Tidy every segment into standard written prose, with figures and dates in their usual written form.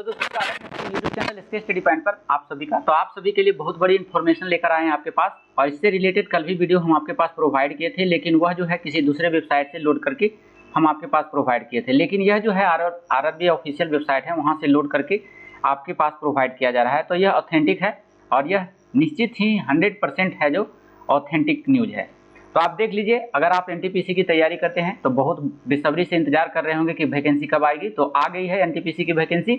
Hello दोस्तों, स्वागत है YouTube channel SK study point पर आप सभी का। तो आप सभी के लिए बहुत बड़ी इन्फॉर्मेशन लेकर आए हैं आपके पास, और इससे रिलेटेड कल भी वीडियो हम आपके पास प्रोवाइड किए थे, लेकिन वह जो है किसी दूसरे वेबसाइट से लोड करके हम आपके पास प्रोवाइड किए थे। लेकिन यह जो है आरआरबी ऑफिशियल वेबसाइट है, वहाँ से लोड करके आपके पास प्रोवाइड किया जा रहा है। तो यह ऑथेंटिक है और यह निश्चित ही 100% है जो ऑथेंटिक न्यूज़ है। तो आप देख लीजिए, अगर आप एनटीपीसी की तैयारी करते हैं तो बहुत बेसब्री से इंतजार कर रहे होंगे कि वैकेंसी कब आएगी। तो आ गई है एनटीपीसी की वैकेंसी,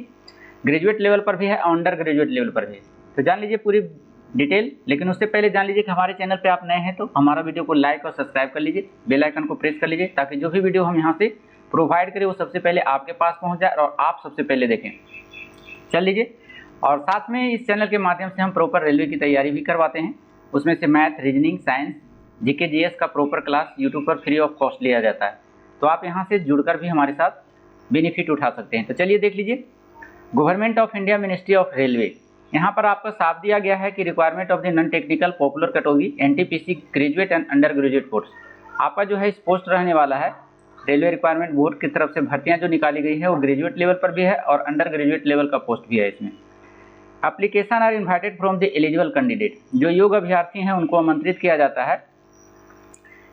ग्रेजुएट लेवल पर भी है, अंडर ग्रेजुएट लेवल पर भी। तो जान लीजिए पूरी डिटेल। लेकिन उससे पहले जान लीजिए कि हमारे चैनल पे आप नए हैं तो हमारा वीडियो को लाइक और सब्सक्राइब कर लीजिए, बेल आइकन को प्रेस कर लीजिए, ताकि जो भी वीडियो हम यहाँ से प्रोवाइड करें वो सबसे पहले आपके पास पहुँच जाए और आप सबसे पहले देखें। चल लीजिए। और साथ में इस चैनल के माध्यम से हम प्रॉपर रेलवे की तैयारी भी करवाते हैं। उसमें से math, reasoning, science, GK, GS का प्रॉपर क्लास यूट्यूब पर फ्री ऑफ कॉस्ट लिया जाता है। तो आप यहाँ से जुड़कर भी हमारे साथ बेनिफिट उठा सकते हैं। तो चलिए देख लीजिए, government of India, ministry of railway, यहाँ पर आपका साफ दिया गया है कि requirement of the non technical popular category NTPC graduate and under graduate post. आपका जो है इस पोस्ट रहने वाला है, रेलवे रिक्वायरमेंट बोर्ड की तरफ से भर्तियाँ जो निकाली गई है वो ग्रेजुएट लेवल पर भी है और अंडर ग्रेजुएट लेवल का पोस्ट भी है। इसमें application are invited from the eligible candidate, जो योग्य अभ्यर्थी हैं उनको आमंत्रित किया जाता है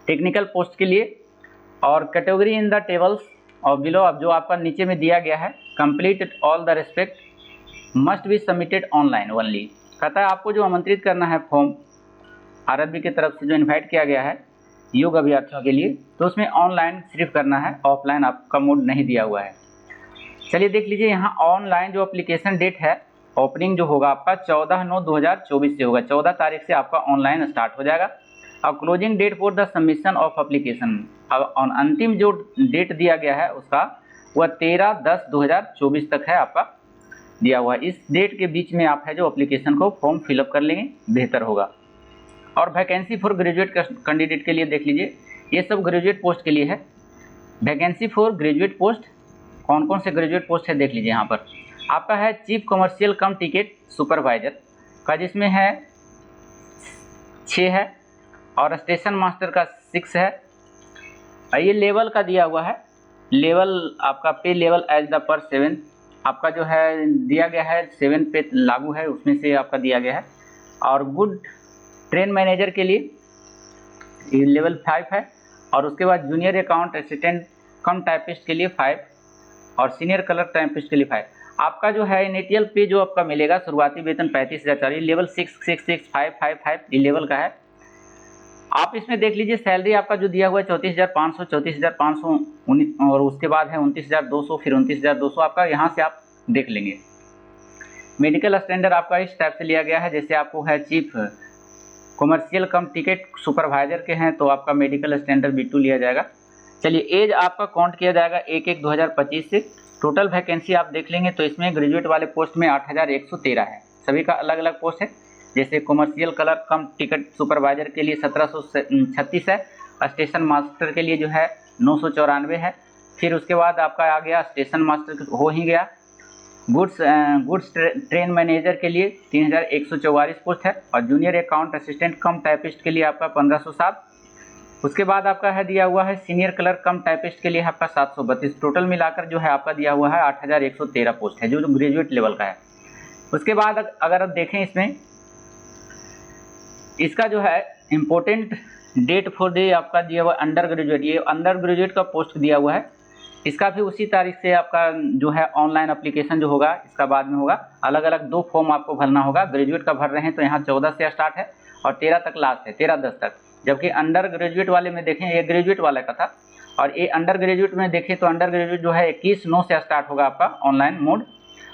टेक्निकल पोस्ट के लिए। और कैटेगरी इन द टेबल्स और बिलो, अब जो आपका नीचे में दिया गया है, complete all the respect must be submitted online only. कहता है आपको जो आमंत्रित करना है फॉर्म आरआरबी की तरफ से जो इन्वाइट किया गया है योग्य अभ्यर्थियों के लिए, तो उसमें ऑनलाइन सिर्फ करना है, ऑफलाइन आपका मोड नहीं दिया हुआ है। चलिए देख लीजिए, यहाँ ऑनलाइन जो एप्लीकेशन डेट है, ओपनिंग जो होगा आपका 14/9/2024 से होगा। 14 तारीख से आपका ऑनलाइन स्टार्ट हो जाएगा। और closing date for the submission of application, अब अंतिम जो डेट दिया गया है उसका वह 13/10/2024 तक है, आपका दिया हुआ है। इस डेट के बीच में आप है जो एप्लीकेशन को फॉर्म फिलअप कर लेंगे, बेहतर होगा। और वैकेंसी फॉर ग्रेजुएट कैंडिडेट के लिए देख लीजिए, ये सब ग्रेजुएट पोस्ट के लिए है। वैकेंसी फॉर ग्रेजुएट पोस्ट, कौन कौन से ग्रेजुएट पोस्ट है देख लीजिए। यहाँ पर आपका है चीफ कमर्शियल कम टिकट सुपरवाइजर का, जिसमें है 6 है, और स्टेशन मास्टर का 6 है। ये लेवल का दिया हुआ है, लेवल आपका पे लेवल एज द पर 7 आपका जो है दिया गया है, 7 पे लागू है, उसमें से आपका दिया गया है। और गुड ट्रेन मैनेजर के लिए ये लेवल 5 है। और उसके बाद जूनियर अकाउंट असिस्टेंट कम टाइपिस्ट के लिए 5 और सीनियर कलर टाइपिस्ट के लिए 5। आपका जो है इनिशियल पे जो आपका मिलेगा, शुरुआती वेतन 35,000, लेवल 666,555 ये लेवल का है। आप इसमें देख लीजिए, सैलरी आपका जो दिया हुआ है 34,500, 34,500 और उसके बाद है 29,200, फिर 29,200 आपका, यहाँ से आप देख लेंगे। मेडिकल स्टैंडर्ड आपका इस टाइप से लिया गया है, जैसे आपको है चीफ कमर्शियल कम टिकट सुपरवाइजर के हैं तो आपका मेडिकल स्टैंडर्ड B2 लिया जाएगा। चलिए, एज आपका काउंट किया जाएगा 1/1/2025 से। टोटल वैकेंसी आप देख लेंगे तो इसमें ग्रेजुएट वाले पोस्ट में 8,113 है। सभी का अलग अलग पोस्ट है, जैसे कमर्शियल कलर कम टिकट सुपरवाइजर के लिए 1736 है, स्टेशन मास्टर के लिए जो है 994 है। फिर उसके बाद आपका आ गया स्टेशन मास्टर हो ही गया। गुड्स ट्रेन मैनेजर के लिए 3,144 पोस्ट है, और जूनियर अकाउंट असिस्टेंट कम टाइपिस्ट के लिए आपका 1,507। उसके बाद आपका है दिया हुआ है सीनियर क्लर्क कम टाइपिस्ट के लिए आपका 732। टोटल मिलाकर जो है आपका दिया हुआ है 8,113 पोस्ट है, जो ग्रेजुएट लेवल का है। उसके बाद अगर आप देखें इसमें, इसका जो है इम्पोर्टेंट डेट फॉर द आपका दिया हुआ अंडर ग्रेजुएट, ये अंडर ग्रेजुएट का पोस्ट दिया हुआ है। इसका भी उसी तारीख से आपका जो है ऑनलाइन एप्लीकेशन जो होगा इसका बाद में होगा। अलग अलग 2 फॉर्म आपको भरना होगा। ग्रेजुएट का भर रहे हैं तो यहाँ 14 से स्टार्ट है और 13 तक लास्ट है, 13/10 तक। जबकि अंडर ग्रेजुएट वाले में देखें, ये ग्रेजुएट वाला का था, और ये अंडर ग्रेजुएट में देखें तो अंडर ग्रेजुएट जो है 21/9 से स्टार्ट होगा आपका ऑनलाइन मोड,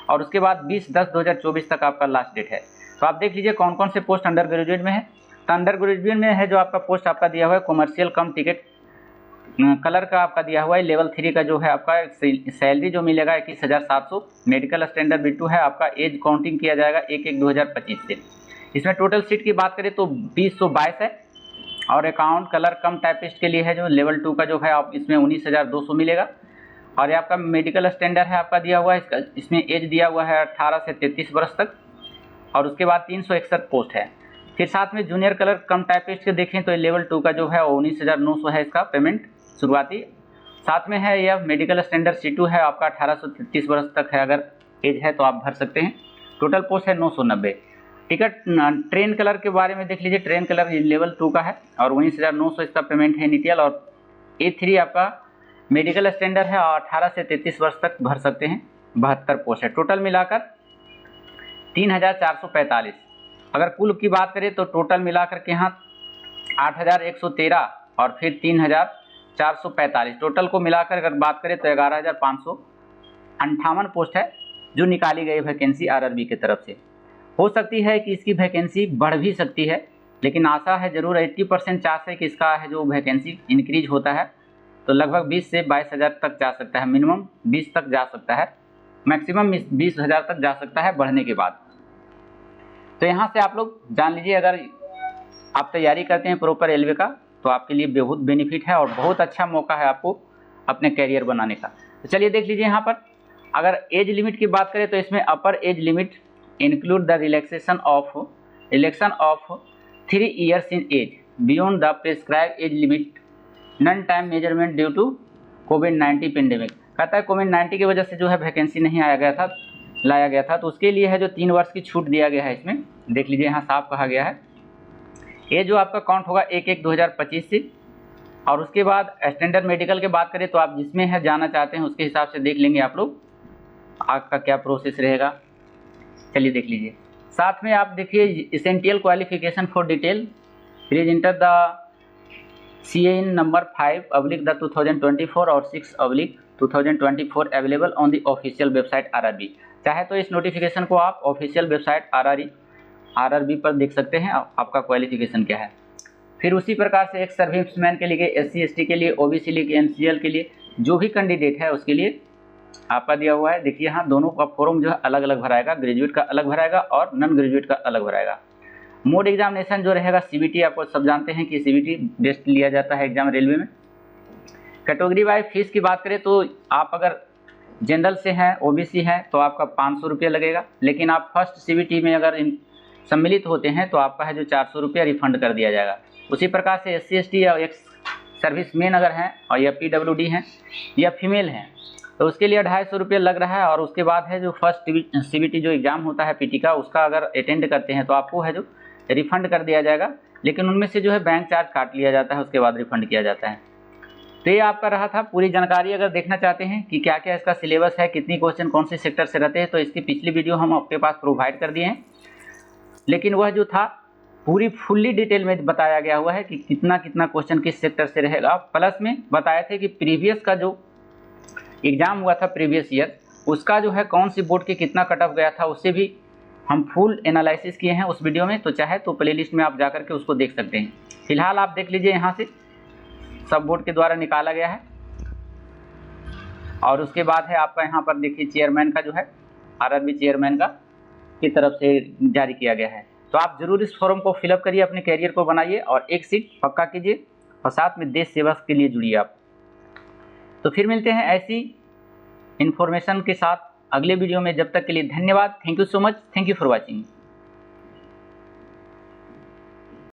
और उसके बाद 20/10/2024 तक आपका लास्ट डेट है। तो आप देख लीजिए कौन कौन से पोस्ट अंडर ग्रेजुएट में है। तो अंडर ग्रेजुएट में है जो आपका पोस्ट आपका दिया हुआ है कमर्शियल कम टिकट कलर का आपका दिया हुआ है, लेवल 3 का जो है आपका सैलरी जो मिलेगा 21,700। मेडिकल स्टैंडर्ड B2 है आपका। एज काउंटिंग किया जाएगा 1/1/2025 से। इसमें टोटल सीट की बात करें तो 2022 है, और अकाउंट कलर कम टाइपिस्ट के लिए है जो लेवल 2 का जो है आप इसमें 19,200 मिलेगा। और ये आपका मेडिकल स्टैंडर्ड है आपका दिया हुआ है, इसमें एज दिया हुआ है 18 से 33 वर्ष तक। और उसके बाद 361 पोस्ट है। फिर साथ में जूनियर कलर कम टाइपिस्ट के देखें तो लेवल 2 का जो है 19,900 है इसका पेमेंट शुरुआती। साथ में है यह मेडिकल स्टैंडर्ड C2 है आपका, 18 से 33 वर्ष तक है अगर एज है तो आप भर सकते हैं। टोटल पोस्ट है 990। टिकट ट्रेन कलर के बारे में देख लीजिए, ट्रेन कलर लेवल 2 का है और 19,900 इसका पेमेंट है इनिशियल। और A3 आपका मेडिकल स्टैंडर्ड है और 18 से 33 वर्ष तक भर सकते हैं। 72 पोस्ट है, टोटल मिलाकर 3,445। अगर कुल की बात करें तो टोटल मिलाकर के यहाँ 8,113 और फिर 3,445, टोटल को मिलाकर अगर बात करें तो 11,558 पोस्ट है जो निकाली गई वैकेंसी RRB की तरफ से। हो सकती है कि इसकी वैकेंसी बढ़ भी सकती है, लेकिन आशा है ज़रूर 80% चांस है कि इसका है जो वैकेंसी इंक्रीज होता है तो लगभग 20 से 22,000 तक जा सकता है। मिनिमम 20 तक जा सकता है, मैक्सिमम 20,000 तक जा सकता है बढ़ने के बाद। तो यहाँ से आप लोग जान लीजिए, अगर आप तैयारी करते हैं प्रॉपर रेलवे का तो आपके लिए बहुत बेनिफिट है और बहुत अच्छा मौका है आपको अपने कैरियर बनाने का। तो चलिए देख लीजिए यहाँ पर, अगर एज लिमिट की बात करें तो इसमें upper age limit include the relaxation of 3 years in age beyond the prescribe age limit none time measurement due to कोविड-19 पेंडेमिक। कहता है कोविड-19 की वजह से जो है वैकेंसी नहीं लाया गया था तो उसके लिए है जो 3 वर्ष की छूट दिया गया है। इसमें देख लीजिए यहाँ साफ कहा गया है, ये जो आपका काउंट होगा 1/1/2025 से। और उसके बाद स्टैंडर्ड मेडिकल की बात करें तो आप जिसमें है जाना चाहते हैं उसके हिसाब से देख लेंगे आप लोग आपका क्या प्रोसेस रहेगा। चलिए देख लीजिए, साथ में आप देखिए essential qualification for detail please enter the CAN number 5/2024 और 6/2024 available on the official website RRB। चाहे तो इस नोटिफिकेशन को आप ऑफिशियल वेबसाइट RRB पर देख सकते हैं आपका क्वालिफिकेशन क्या है। फिर उसी प्रकार से एक सर्विसमैन के लिए, SC/ST के लिए, OBC के लिए, NCL के लिए जो भी कैंडिडेट है उसके लिए आपका दिया हुआ है। देखिए यहाँ दोनों का फॉर्म जो है अलग अलग भराएगा, ग्रेजुएट का अलग भराएगा और नॉन ग्रेजुएट का अलग भराएगा। मोड एग्जामिनेशन जो रहेगा CBT, आपको सब जानते हैं कि CBT बेस्ट लिया जाता है एग्जाम रेलवे में। कैटेगरी वाइज फीस की बात करें तो आप अगर जनरल से हैं, OBC हैं तो आपका 500 रुपये लगेगा, लेकिन आप फर्स्ट CBT में अगर सम्मिलित होते हैं तो आपका है जो 400 रुपये रिफंड कर दिया जाएगा। उसी प्रकार से SC/ST या एक्स सर्विसमैन अगर हैं और या PWD हैं या फीमेल हैं तो उसके लिए 250 रुपये लग रहा है। और उसके बाद है जो फर्स्ट CBT जो एग्ज़ाम होता है PT का, उसका अगर अटेंड करते हैं तो आपको है जो रिफ़ंड कर दिया जाएगा, लेकिन उनमें से जो है बैंक चार्ज काट लिया जाता है, उसके बाद रिफ़ंड किया जाता है। तो ये आपका रहा था पूरी जानकारी। अगर देखना चाहते हैं कि क्या क्या इसका सिलेबस है, कितनी क्वेश्चन कौन से सेक्टर से रहते हैं, तो इसकी पिछली वीडियो हम आपके पास प्रोवाइड कर दिए हैं, लेकिन वह जो था पूरी फुल्ली डिटेल में बताया गया हुआ है कि कितना क्वेश्चन किस सेक्टर से रहेगा। प्लस में बताए थे कि प्रीवियस का जो एग्ज़ाम हुआ था प्रीवियस ईयर, उसका जो है कौन सी बोर्ड के कितना कट ऑफ गया था, उससे भी हम फुल एनालिसिस किए हैं उस वीडियो में। तो चाहे तो प्लेलिस्ट में आप जाकर के उसको देख सकते हैं। फिलहाल आप देख लीजिए, यहाँ से सब बोर्ड के द्वारा निकाला गया है। और उसके बाद है आपका यहाँ पर देखिए चेयरमैन का जो है RRB चेयरमैन का की तरफ से जारी किया गया है। तो आप ज़रूर इस फॉर्म को फिलअप करिए, अपने कैरियर को बनाइए और एक सीट पक्का कीजिए और साथ में देश सेवा के लिए जुड़िए आप। तो फिर मिलते हैं ऐसी इन्फॉर्मेशन के साथ अगले वीडियो में। जब तक के लिए धन्यवाद। Thank you so much. Thank you for watching.